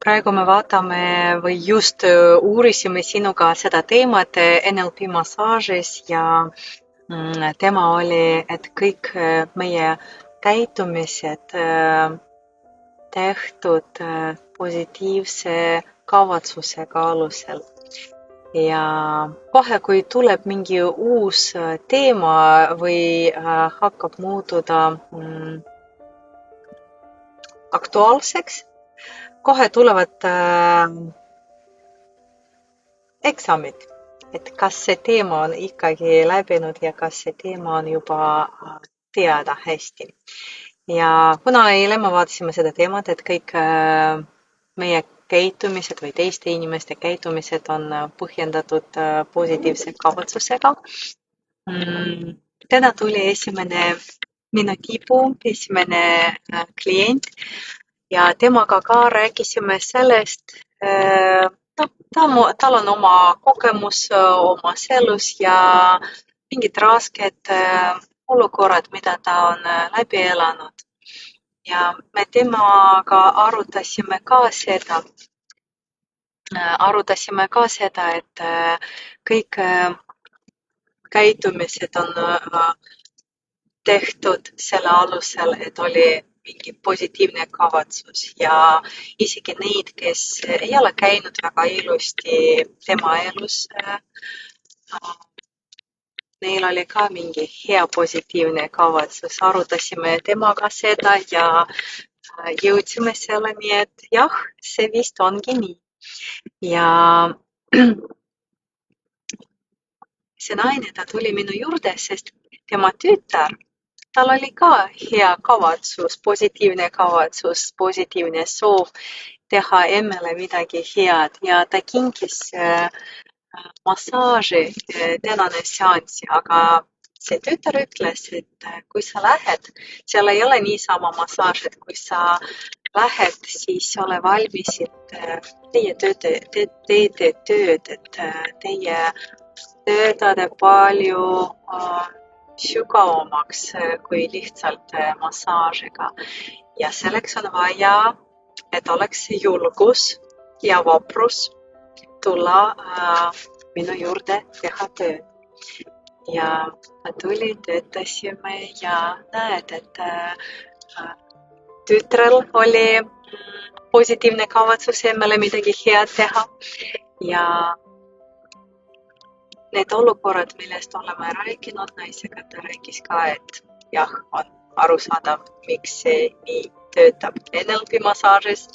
praegu me vaatame või just uurisime sinuga seda teemat NLP massaažis ja tema oli, et kõik meie käitumised tehtud positiivse kavatsusega alusel. Ja kohe, kui tuleb mingi uus teema või hakkab muutuda aktuaalseks, kohe tulevad eksamid, et kas see teema on ikkagi läbinud ja kas see teema on juba teada hästi. Ja kuna eile me vaatasime seda teemat, et kõik meie käitumised või teiste inimeste käitumised on põhjendatud positiivse kavatsusega. Täna tuli minu tipu esimene klient ja temaga ka rääkisime sellest, tal on oma kogemus omas elus ja mingid rasked olukorrad, mida ta on läbi elanud. Ja me temaga arutasime ka seda, et kõik käitumised on tehtud selle alusel, et oli mingi positiivne kavatsus ja isegi neid, kes ei ole käinud väga ilusti tema elus, neil oli ka mingi hea positiivne kavatsus. Arutasime temaga seda ja jõudsime selleni, et jah, see vist ongi nii. Ja see naine, ta tuli minu juurde, sest tema tütar, tal oli ka hea kavatsus, positiivne soov teha emmele midagi head ja ta kinkis massaaži tänane seanssi, aga see tütar ütles, et kui sa lähed, seal ei ole niisama massaaž, et kui sa lähed, siis ole valmis, et teie teete tööd, et teie töötate palju sügavamaks kui lihtsalt massaažiga. Ja selleks on vaja, et oleks julgus ja vaprus tulla minu juurde teha tööd. Ja ma tulin, töötasime ja näed, et tütrel oli positiivne kavatsus emmele midagi head teha. Ja need olukorrad, millest oleme rääkinud naisega, ta rääkis ka, et jah, on arusaadav, miks see nii töötab NLP massaažis.